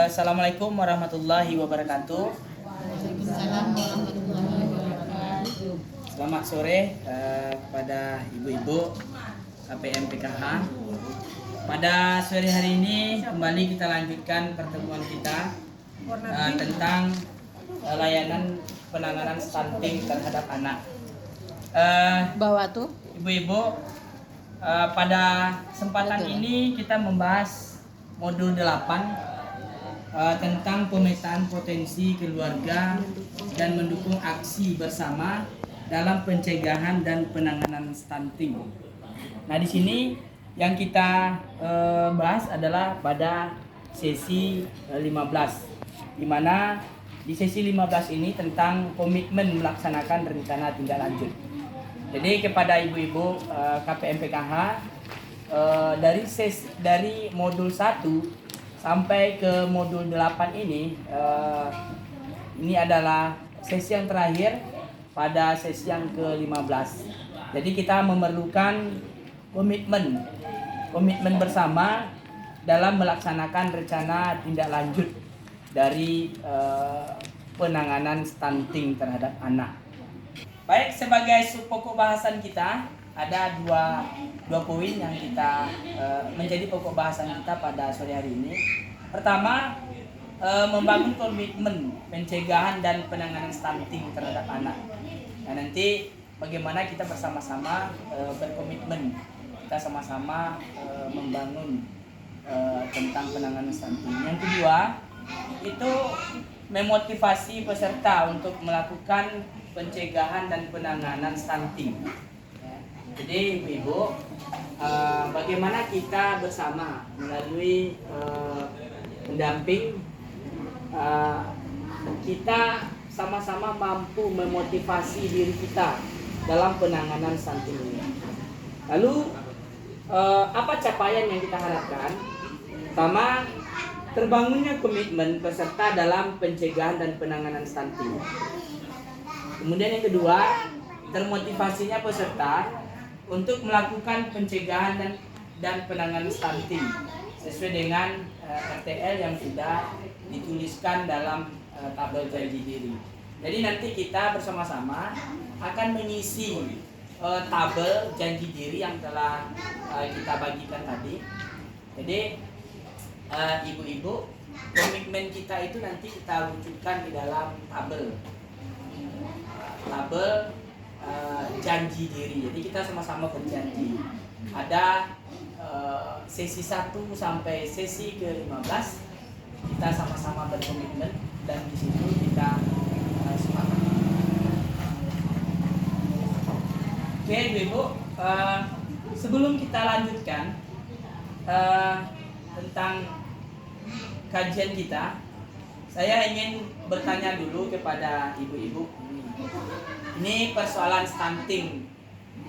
Assalamualaikum warahmatullahi wabarakatuh. Waalaikumsalam warahmatullahi wabarakatuh. Selamat sore kepada ibu-ibu KPM PKH. Pada sore hari ini kembali kita lanjutkan pertemuan kita tentang layanan penanganan stunting terhadap anak. Bawa tuh. Ibu-ibu, pada kesempatan ini kita membahas modul 8 tentang pemetaan potensi keluarga dan mendukung aksi bersama dalam pencegahan dan penanganan stunting. Nah, di sini yang kita bahas adalah pada sesi 15, di mana di sesi 15 ini tentang komitmen melaksanakan rencana tindak lanjut. Jadi kepada ibu-ibu KPM PKH dari modul 1 sampai ke modul 8 ini adalah sesi yang terakhir pada sesi yang ke-15. Jadi kita memerlukan komitmen bersama dalam melaksanakan rencana tindak lanjut dari penanganan stunting terhadap anak. Baik, sebagai pokok bahasan kita ada dua poin yang kita menjadi pokok bahasan kita pada sore hari ini. Pertama, membangun komitmen pencegahan dan penanganan stunting terhadap anak. Nah, nanti bagaimana kita bersama-sama berkomitmen, kita sama-sama membangun tentang penanganan stunting. Yang kedua, itu memotivasi peserta untuk melakukan pencegahan dan penanganan stunting. Jadi ibu-ibu, bagaimana kita bersama melalui pendamping, kita sama-sama mampu memotivasi diri kita dalam penanganan stunting ini. Lalu apa capaian yang kita harapkan? Pertama, terbangunnya komitmen peserta dalam pencegahan dan penanganan stunting. Kemudian yang kedua, termotivasinya peserta untuk melakukan pencegahan dan penanganan stunting sesuai dengan RTL yang sudah dituliskan dalam tabel janji diri. Jadi nanti kita bersama-sama akan mengisi tabel janji diri yang telah kita bagikan tadi. Jadi ibu-ibu, komitmen kita itu nanti kita wujudkan di dalam tabel janji diri. Jadi kita sama-sama berjanji. Ada sesi 1 sampai sesi ke-15 kita sama-sama berkomitmen dan di situ kita sepakat. Oke, Ibu, sebelum kita lanjutkan tentang kajian kita, saya ingin bertanya dulu kepada ibu-ibu. Ini persoalan stunting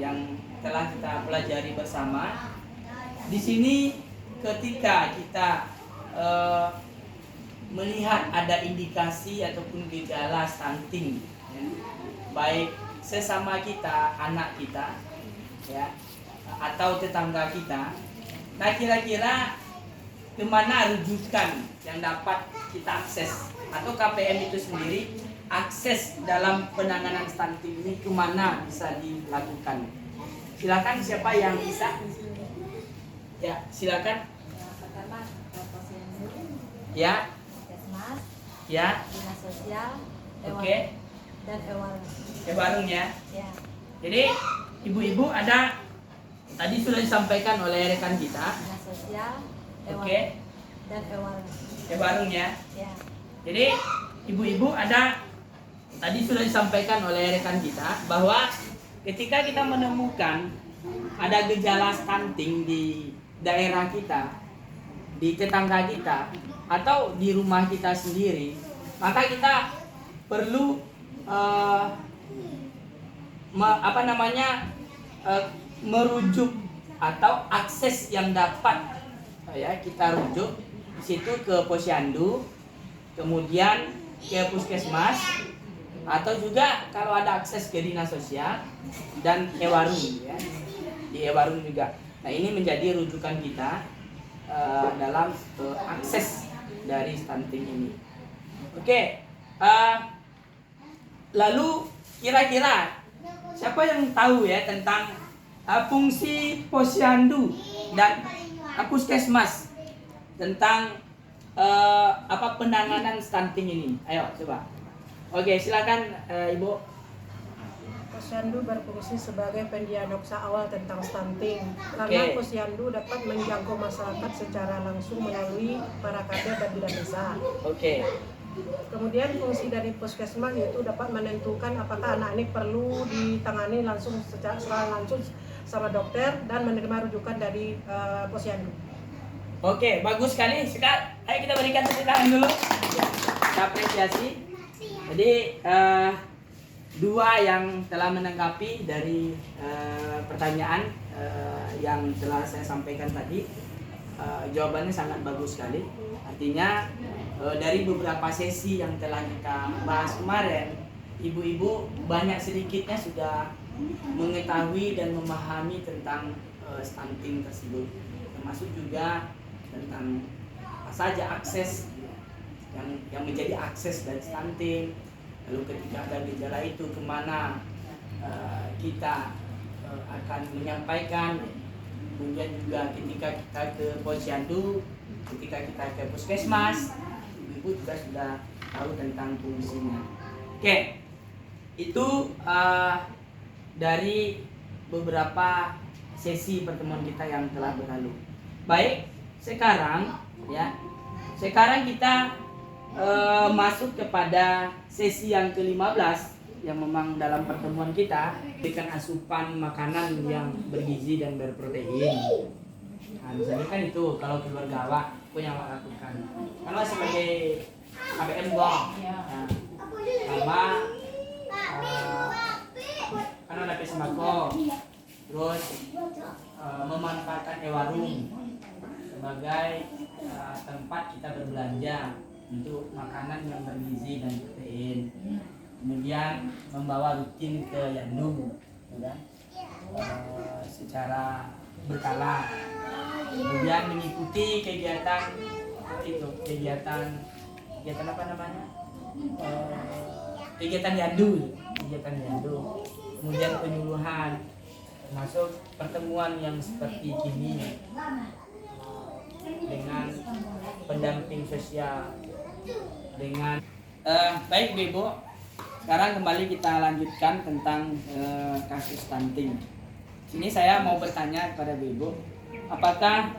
yang telah kita pelajari bersama. Di sini ketika kita melihat ada indikasi ataupun gejala stunting, baik sesama kita, anak kita, ya, atau tetangga kita, nah kira-kira kemana rujukan yang dapat kita akses, atau KPM itu sendiri akses dalam penanganan stunting ini kemana bisa dilakukan? Silakan, siapa yang bisa? Ya, silakan. Pertama, posyandu, Ya, Puskesmas, ya, dinas sosial, oke. dan Ewarung. Warung ya. Ya, Jadi ibu-ibu ada tadi sudah disampaikan oleh rekan kita. dinas sosial, Oke. dan Ewarung. Warung ya. Ya, Jadi ibu-ibu ada tadi sudah disampaikan oleh rekan kita bahwa ketika kita menemukan ada gejala stunting di daerah kita, di tetangga kita, atau di rumah kita sendiri, maka kita perlu merujuk atau akses yang dapat kita rujuk di situ ke posyandu, kemudian ke puskesmas, atau juga kalau ada akses ke dinas sosial dan Ewarung ya, di Ewarung juga. Nah, ini menjadi rujukan kita dalam akses dari stunting ini. Oke, lalu kira-kira siapa yang tahu ya tentang fungsi posyandu dan puskesmas tentang penanganan stunting ini? Ayo coba. Oke, silakan Ibu. Posyandu berfungsi sebagai pendiagnosa awal tentang stunting karena Oke. posyandu dapat menjangkau masyarakat secara langsung melalui para kader dan bidan desa. Oke. Kemudian fungsi dari puskesmas yaitu dapat menentukan apakah anak ini perlu ditangani secara langsung sama dokter dan menerima rujukan dari posyandu. Oke, bagus sekali. Sekarang ayo kita berikan tepuk tangan dulu. Kita apresiasi. Jadi dua yang telah menanggapi dari pertanyaan yang telah saya sampaikan tadi, jawabannya sangat bagus sekali. Artinya dari beberapa sesi yang telah kita bahas kemarin, ibu-ibu banyak sedikitnya sudah mengetahui dan memahami tentang stunting tersebut, termasuk juga tentang apa saja akses yang menjadi akses dari stunting. Lalu ketika ada gejala itu kemana kita akan menyampaikan. Kemudian juga ketika kita ke posyandu, ketika kita ke puskesmas, ibu juga sudah tahu tentang fungsinya. Oke, itu dari beberapa sesi pertemuan kita yang telah berlalu. Baik, sekarang kita masuk kepada sesi yang ke-15 yang memang dalam pertemuan kita berikan asupan makanan yang bergizi dan berprotein. Nah, misalnya kan itu kalau keluarga awak aku yang awak lakukan. Karena sebagai KBM gong, nah, sama karena ada sembako, terus memanfaatkan e-warung sebagai tempat kita berbelanja untuk makanan yang bergizi dan protein. Kemudian membawa rutin ke Yandu, ya, secara berkala. Kemudian mengikuti kegiatan apa namanya? Kegiatan Yandu. Kemudian penyuluhan, termasuk pertemuan yang seperti ini dengan pendamping sosial, dengan baik Ibu. Sekarang kembali kita lanjutkan tentang kasus stunting. Sini saya mau bertanya kepada Ibu, apakah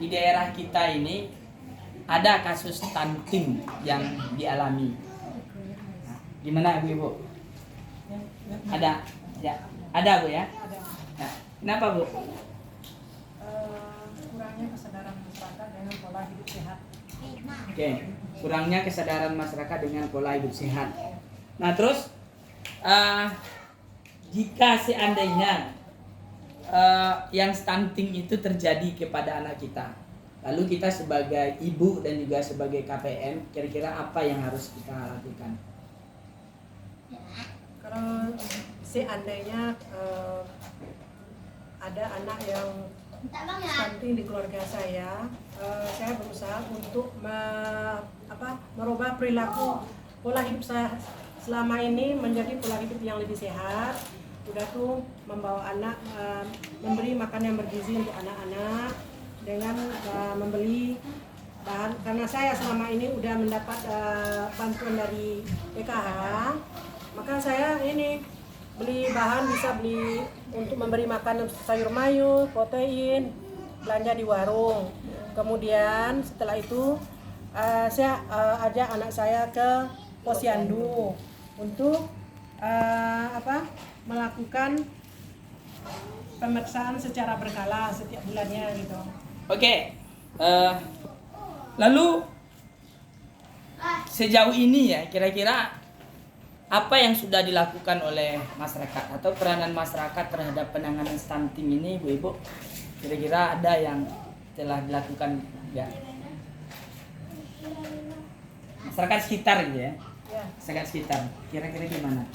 di daerah kita ini ada kasus stunting yang dialami? Nah, gimana Ibu? Ada, ya, ada Bu ya? Ada. Nah, kenapa Bu? Kurangnya kesadaran masyarakat dengan pola hidup sehat. Oke, kurangnya kesadaran masyarakat dengan pola hidup sehat. Nah terus jika seandainya yang stunting itu terjadi kepada anak kita, lalu kita sebagai ibu dan juga sebagai KPM, kira-kira apa yang harus kita lakukan? Kalau seandainya ada anak yang stunting di keluarga saya berusaha untuk merubah perilaku pola hidup saya selama ini menjadi pola hidup yang lebih sehat. Udah tuh membawa anak, memberi makan yang bergizi untuk anak-anak dengan membeli bahan, karena saya selama ini udah mendapat bantuan dari PKH, maka saya ini beli bahan, bisa beli untuk memberi makan sayur mayur, protein, belanja di warung. Kemudian setelah itu saya ajak anak saya ke posyandu untuk melakukan pemeriksaan secara berkala setiap bulannya gitu. Oke, lalu sejauh ini ya kira-kira apa yang sudah dilakukan oleh masyarakat atau peranan masyarakat terhadap penanganan stunting ini, Bu-Ibu? Kira-kira ada yang telah dilakukan ya? Masyarakat sekitar gitu ya? Ya. Masyarakat sekitar, kira-kira gimana?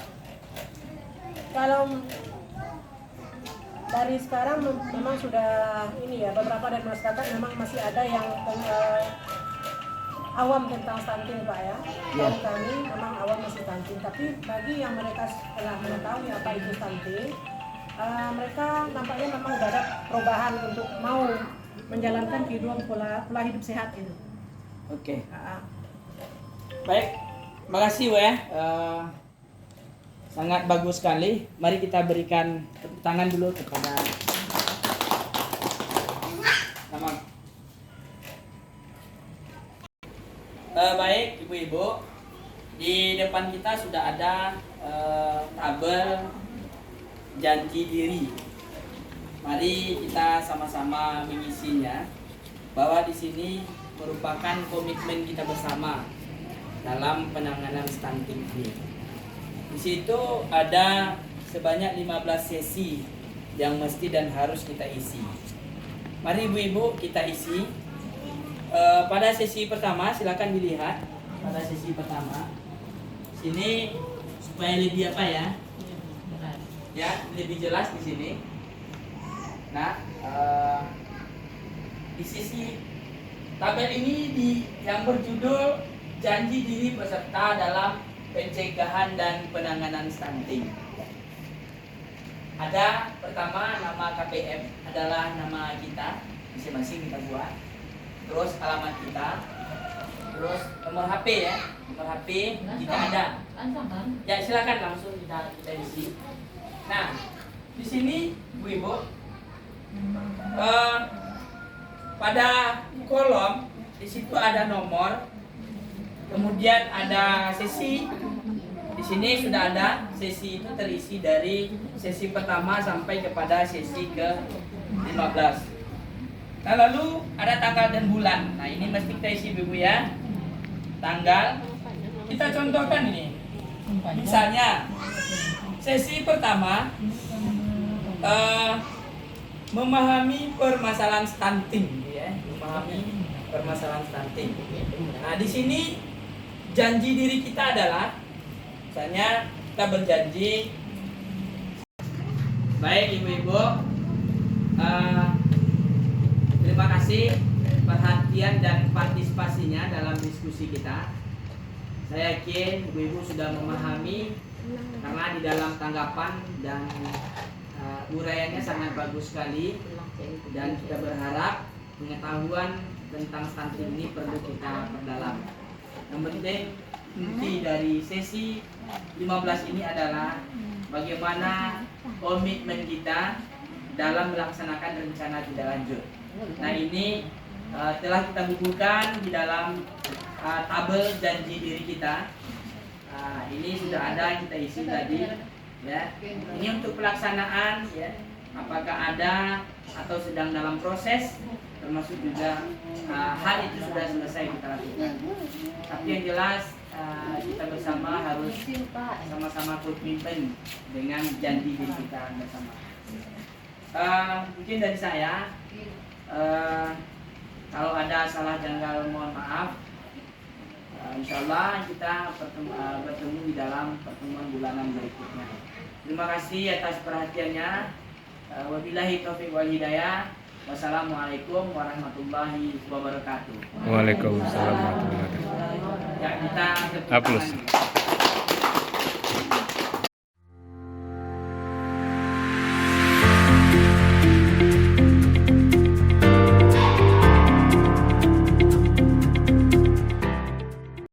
Kalau dari sekarang memang sudah ini ya, beberapa dari masyarakat memang masih ada yang awam tentang stunting Pak ya. Ya. Kalau kami memang awam masih stunting, tapi bagi yang mereka telah mengetahui apa itu stunting, mereka nampaknya memang udah ada perubahan untuk mau menjalankan kehidupan pola hidup sehat itu. Oke. Ah, Baik, makasih ya. Sangat bagus sekali. Mari kita berikan tepuk tangan dulu kepada Tamam. Baik, ibu-ibu. Di depan kita sudah ada tabel janji diri. Mari kita sama-sama mengisinya. Bahwa di sini merupakan komitmen kita bersama dalam penanganan stunting ini. Di situ ada sebanyak 15 sesi yang mesti dan harus kita isi. Mari ibu-ibu kita isi. Pada sesi pertama silakan dilihat. Pada sesi pertama sini supaya lebih apa ya? Ya, lebih jelas di sini. Nah, di sisi tabel ini yang berjudul janji diri peserta dalam pencegahan dan penanganan stunting. Ada pertama nama KPM adalah nama kita masing-masing kita buat. Terus alamat kita. Terus nomor HP ya. Nomor HP kita ada. Ya silakan langsung kita isi. Nah, di sini Bu-ibu pada kolom di situ ada nomor, kemudian ada sesi. Di sini sudah ada sesi itu terisi dari sesi pertama sampai kepada sesi ke-15. Nah, lalu ada tanggal dan bulan. Nah, ini mesti kita isi Ibu ya. Tanggal. Kita contohkan ini. Misalnya sesi pertama memahami permasalahan stunting ya, memahami permasalahan stunting. Nah, di sini janji diri kita adalah misalnya kita berjanji, baik ibu-ibu, terima kasih perhatian dan partisipasinya dalam diskusi kita. Saya yakin ibu-ibu sudah memahami karena di dalam tanggapan dan uraiannya sangat bagus sekali, dan kita berharap pengetahuan tentang stunting ini perlu kita perdalam. Yang penting inti dari sesi 15 ini adalah bagaimana komitmen kita dalam melaksanakan rencana tindak lanjut. Nah, ini telah kita bukukan di dalam tabel janji diri kita. Ini sudah ada yang kita isi tadi ya. Ini untuk pelaksanaan ya, apakah ada atau sedang dalam proses, termasuk juga hal itu sudah selesai kita lakukan. Tapi yang jelas kita bersama harus sama-sama komitmen dengan janji diri kita bersama. Mungkin dari saya, kalau ada salah janggal mohon maaf. Insyaallah kita bertemu di dalam pertemuan bulanan berikutnya. Terima kasih atas perhatiannya. Wabillahi taufiq wal hidayah. Wassalamualaikum warahmatullahi wabarakatuh. Waalaikumsalam warahmatullahi wabarakatuh. Ya, kita Hapus.